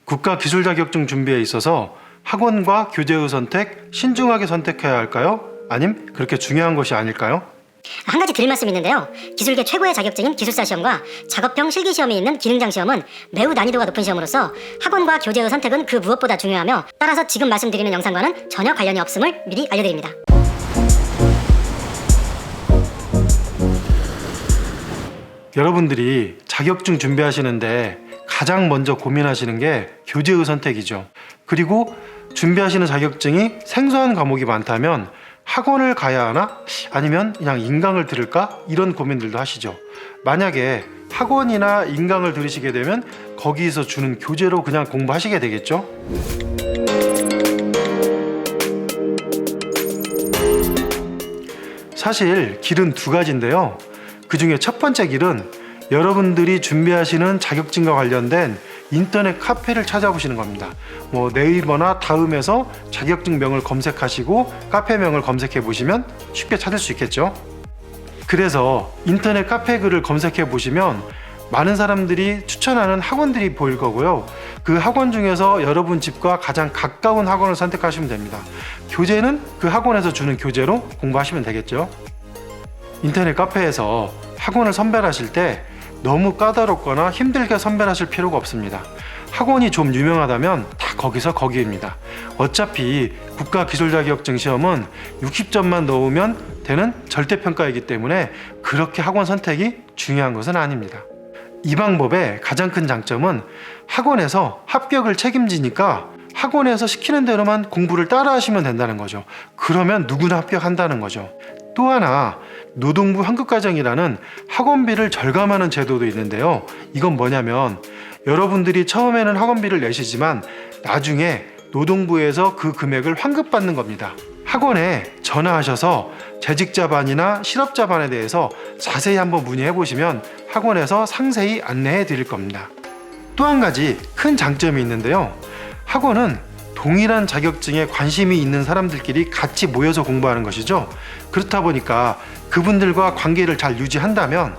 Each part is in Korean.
국가 기술 자격증 준비에 있어서 학원과 교재의 선택 신중하게 선택해야 할까요? 아님 그렇게 중요한 것이 아닐까요? 한 가지 드릴 말씀이 있는데요. 기술계 최고의 자격증인 기술사 시험과 작업형 실기시험이 있는 기능장 시험은 매우 난이도가 높은 시험으로서 학원과 교재의 선택은 그 무엇보다 중요하며, 따라서 지금 말씀드리는 영상과는 전혀 관련이 없음을 미리 알려드립니다. 여러분들이 자격증 준비하시는데 가장 먼저 고민하시는 게 교재의 선택이죠. 그리고 준비하시는 자격증이 생소한 과목이 많다면 학원을 가야 하나? 아니면 그냥 인강을 들을까? 이런 고민들도 하시죠. 만약에 학원이나 인강을 들으시게 되면 거기서 주는 교재로 그냥 공부하시게 되겠죠? 사실 길은 두 가지인데요. 그 중에 첫 번째 길은 여러분들이 준비하시는 자격증과 관련된 인터넷 카페를 찾아보시는 겁니다. 네이버나 다음에서 자격증명을 검색하시고 카페명을 검색해 보시면 쉽게 찾을 수 있겠죠. 그래서 인터넷 카페 글을 검색해 보시면 많은 사람들이 추천하는 학원들이 보일 거고요. 그 학원 중에서 여러분 집과 가장 가까운 학원을 선택하시면 됩니다. 교재는 그 학원에서 주는 교재로 공부하시면 되겠죠. 인터넷 카페에서 학원을 선별하실 때 너무 까다롭거나 힘들게 선별하실 필요가 없습니다. 학원이 좀 유명하다면 다 거기서 거기입니다. 어차피 국가기술자격증 시험은 60점만 넣으면 되는 절대평가이기 때문에 그렇게 학원 선택이 중요한 것은 아닙니다. 이 방법의 가장 큰 장점은 학원에서 합격을 책임지니까 학원에서 시키는 대로만 공부를 따라 하시면 된다는 거죠. 그러면 누구나 합격한다는 거죠. 또 하나, 노동부 환급과정이라는 학원비를 절감하는 제도도 있는데요. 이건 뭐냐면 여러분들이 처음에는 학원비를 내시지만 나중에 노동부에서 그 금액을 환급받는 겁니다. 학원에 전화하셔서 재직자반이나 실업자반에 대해서 자세히 한번 문의해 보시면 학원에서 상세히 안내해 드릴 겁니다. 또 한 가지 큰 장점이 있는데요. 학원은 동일한 자격증에 관심이 있는 사람들끼리 같이 모여서 공부하는 것이죠. 그렇다 보니까 그분들과 관계를 잘 유지한다면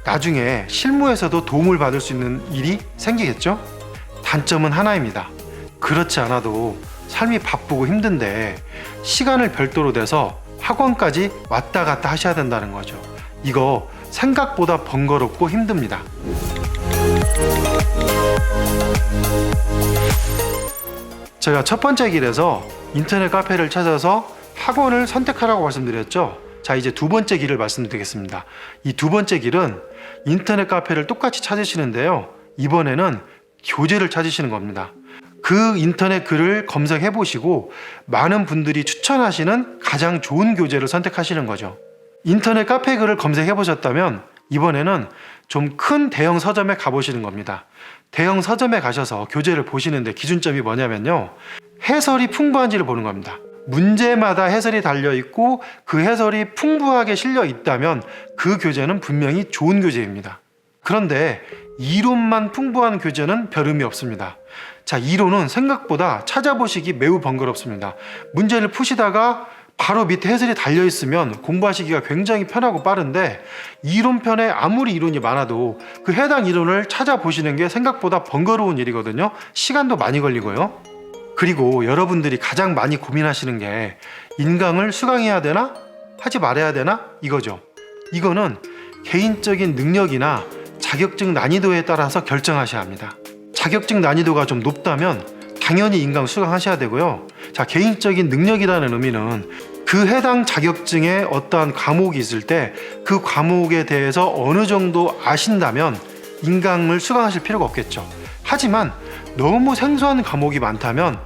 나중에 실무에서도 도움을 받을 수 있는 일이 생기겠죠. 단점은 하나입니다. 그렇지 않아도 삶이 바쁘고 힘든데 시간을 별도로 내서 학원까지 왔다 갔다 하셔야 된다는 거죠. 이거 생각보다 번거롭고 힘듭니다. 제가 첫 번째 길에서 인터넷 카페를 찾아서 학원을 선택하라고 말씀드렸죠. 자, 이제 두 번째 길을 말씀드리겠습니다. 이 두 번째 길은 인터넷 카페를 똑같이 찾으시는데요. 이번에는 교재를 찾으시는 겁니다. 그 인터넷 글을 검색해 보시고 많은 분들이 추천하시는 가장 좋은 교재를 선택하시는 거죠. 인터넷 카페 글을 검색해 보셨다면 이번에는 좀 큰 대형 서점에 가보시는 겁니다. 대형 서점에 가셔서 교재를 보시는데 기준점이 뭐냐면요, 해설이 풍부한지를 보는 겁니다. 문제마다 해설이 달려있고 그 해설이 풍부하게 실려 있다면 그 교재는 분명히 좋은 교재입니다. 그런데 이론만 풍부한 교재는 별 의미 없습니다. 자, 이론은 생각보다 찾아보시기 매우 번거롭습니다. 문제를 푸시다가 바로 밑에 해설이 달려있으면 공부하시기가 굉장히 편하고 빠른데, 이론편에 아무리 이론이 많아도 그 해당 이론을 찾아보시는 게 생각보다 번거로운 일이거든요. 시간도 많이 걸리고요. 그리고 여러분들이 가장 많이 고민하시는 게 인강을 수강해야 되나? 하지 말아야 되나? 이거죠. 이거는 개인적인 능력이나 자격증 난이도에 따라서 결정하셔야 합니다. 자격증 난이도가 좀 높다면 당연히 인강 수강하셔야 되고요. 자, 개인적인 능력이라는 의미는 그 해당 자격증에 어떠한 과목이 있을 때 그 과목에 대해서 어느 정도 아신다면 인강을 수강하실 필요가 없겠죠. 하지만 너무 생소한 과목이 많다면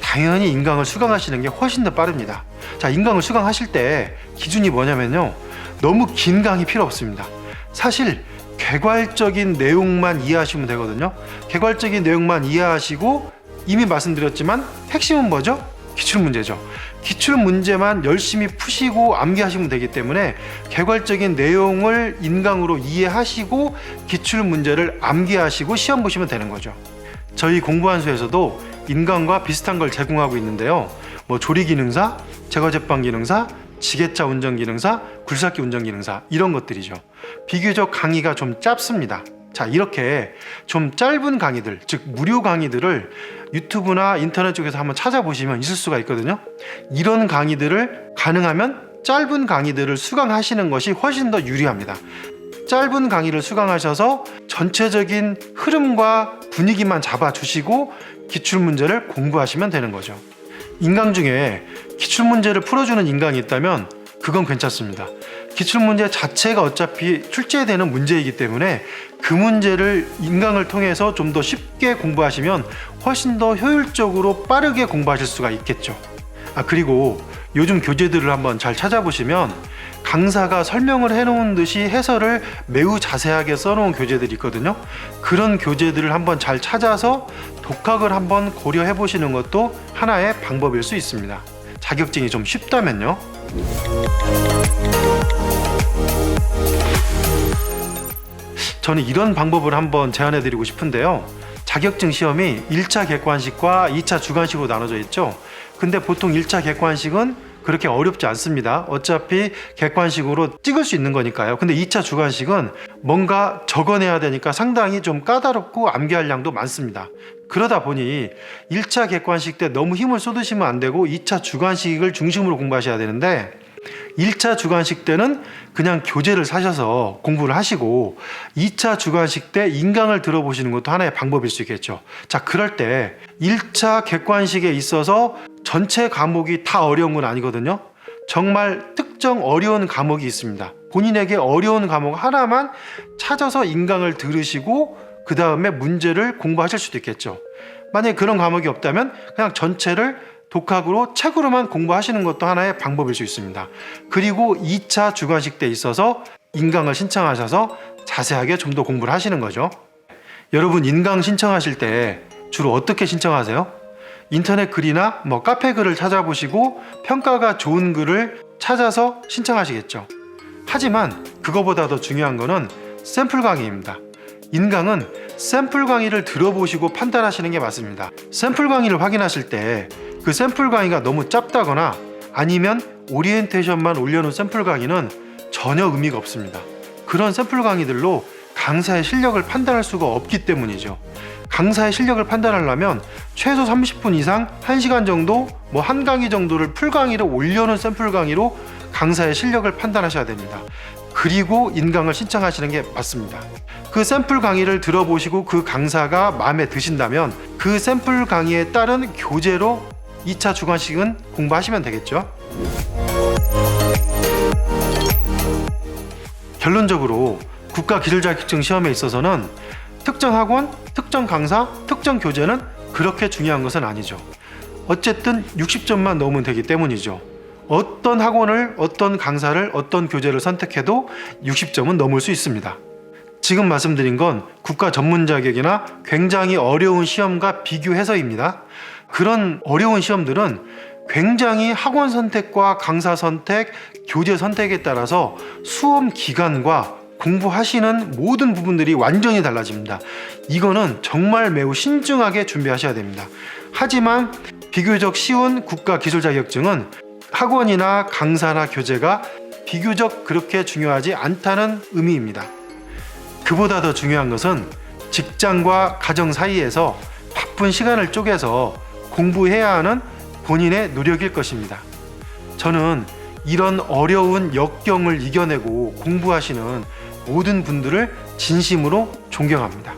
당연히 인강을 수강하시는 게 훨씬 더 빠릅니다. 자, 인강을 수강하실 때 기준이 뭐냐면요, 너무 긴 강의 필요 없습니다. 사실 개괄적인 내용만 이해하시면 되거든요. 개괄적인 내용만 이해하시고, 이미 말씀드렸지만 핵심은 뭐죠? 기출문제죠. 기출문제만 열심히 푸시고 암기하시면 되기 때문에 개괄적인 내용을 인강으로 이해하시고 기출문제를 암기하시고 시험 보시면 되는 거죠. 저희 공부한수에서도 인강과 비슷한 걸 제공하고 있는데요. 조리기능사, 제거제빵기능사, 지게차 운전기능사, 굴삭기 운전기능사, 이런 것들이죠. 비교적 강의가 좀 짧습니다. 자, 이렇게 좀 짧은 강의들, 즉 무료 강의들을 유튜브나 인터넷 쪽에서 한번 찾아보시면 있을 수가 있거든요. 이런 강의들을 가능하면 짧은 강의들을 수강하시는 것이 훨씬 더 유리합니다. 짧은 강의를 수강하셔서 전체적인 흐름과 분위기만 잡아주시고 기출문제를 공부하시면 되는 거죠. 인강 중에 기출문제를 풀어주는 인강이 있다면 그건 괜찮습니다. 기출문제 자체가 어차피 출제되는 문제이기 때문에 그 문제를 인강을 통해서 좀 더 쉽게 공부하시면 훨씬 더 효율적으로 빠르게 공부하실 수가 있겠죠. 그리고 요즘 교재들을 한번 잘 찾아보시면 강사가 설명을 해놓은 듯이 해설을 매우 자세하게 써놓은 교재들이 있거든요. 그런 교재들을 한번 잘 찾아서 독학을 한번 고려해 보시는 것도 하나의 방법일 수 있습니다. 자격증이 좀 쉽다면요. 저는 이런 방법을 한번 제안해 드리고 싶은데요. 자격증 시험이 1차 객관식과 2차 주관식으로 나눠져 있죠. 근데 보통 1차 객관식은 그렇게 어렵지 않습니다. 어차피 객관식으로 찍을 수 있는 거니까요. 근데 2차 주관식은 뭔가 적어내야 되니까 상당히 좀 까다롭고 암기할 양도 많습니다. 그러다 보니 1차 객관식 때 너무 힘을 쏟으시면 안 되고 2차 주관식을 중심으로 공부하셔야 되는데 1차 주관식 때는 그냥 교재를 사셔서 공부를 하시고 2차 주관식 때 인강을 들어보시는 것도 하나의 방법일 수 있겠죠. 자, 그럴 때 1차 객관식에 있어서 전체 과목이 다 어려운 건 아니거든요. 정말 특정 어려운 과목이 있습니다. 본인에게 어려운 과목 하나만 찾아서 인강을 들으시고 그 다음에 문제를 공부하실 수도 있겠죠. 만약에 그런 과목이 없다면 그냥 전체를 독학으로 책으로만 공부하시는 것도 하나의 방법일 수 있습니다. 그리고 2차 주관식 때 있어서 인강을 신청하셔서 자세하게 좀 더 공부를 하시는 거죠. 여러분, 인강 신청하실 때 주로 어떻게 신청하세요? 인터넷 글이나 카페 글을 찾아보시고 평가가 좋은 글을 찾아서 신청하시겠죠. 하지만 그거보다 더 중요한 거는 샘플 강의입니다. 인강은 샘플 강의를 들어보시고 판단하시는 게 맞습니다. 샘플 강의를 확인하실 때 그 샘플 강의가 너무 짧다거나 아니면 오리엔테이션만 올려놓은 샘플 강의는 전혀 의미가 없습니다. 그런 샘플 강의들로 강사의 실력을 판단할 수가 없기 때문이죠. 강사의 실력을 판단하려면 최소 30분 이상 1시간 정도 한 강의 정도를 풀 강의를 올려놓은 샘플 강의로 강사의 실력을 판단하셔야 됩니다. 그리고 인강을 신청하시는 게 맞습니다. 그 샘플 강의를 들어보시고 그 강사가 마음에 드신다면 그 샘플 강의에 따른 교재로 2차 주관식은 공부하시면 되겠죠. 결론적으로 국가기술자격증 시험에 있어서는 특정 학원, 특정 강사, 특정 교재는 그렇게 중요한 것은 아니죠. 어쨌든 60점만 넣으면 되기 때문이죠. 어떤 학원을, 어떤 강사를, 어떤 교재를 선택해도 60점은 넘을 수 있습니다. 지금 말씀드린 건 국가 전문 자격이나 굉장히 어려운 시험과 비교해서입니다. 그런 어려운 시험들은 굉장히 학원 선택과 강사 선택, 교재 선택에 따라서 수험 기간과 공부하시는 모든 부분들이 완전히 달라집니다. 이거는 정말 매우 신중하게 준비하셔야 됩니다. 하지만 비교적 쉬운 국가 기술 자격증은 학원이나 강사나 교재가 비교적 그렇게 중요하지 않다는 의미입니다. 그보다 더 중요한 것은 직장과 가정 사이에서 바쁜 시간을 쪼개서 공부해야 하는 본인의 노력일 것입니다. 저는 이런 어려운 역경을 이겨내고 공부하시는 모든 분들을 진심으로 존경합니다.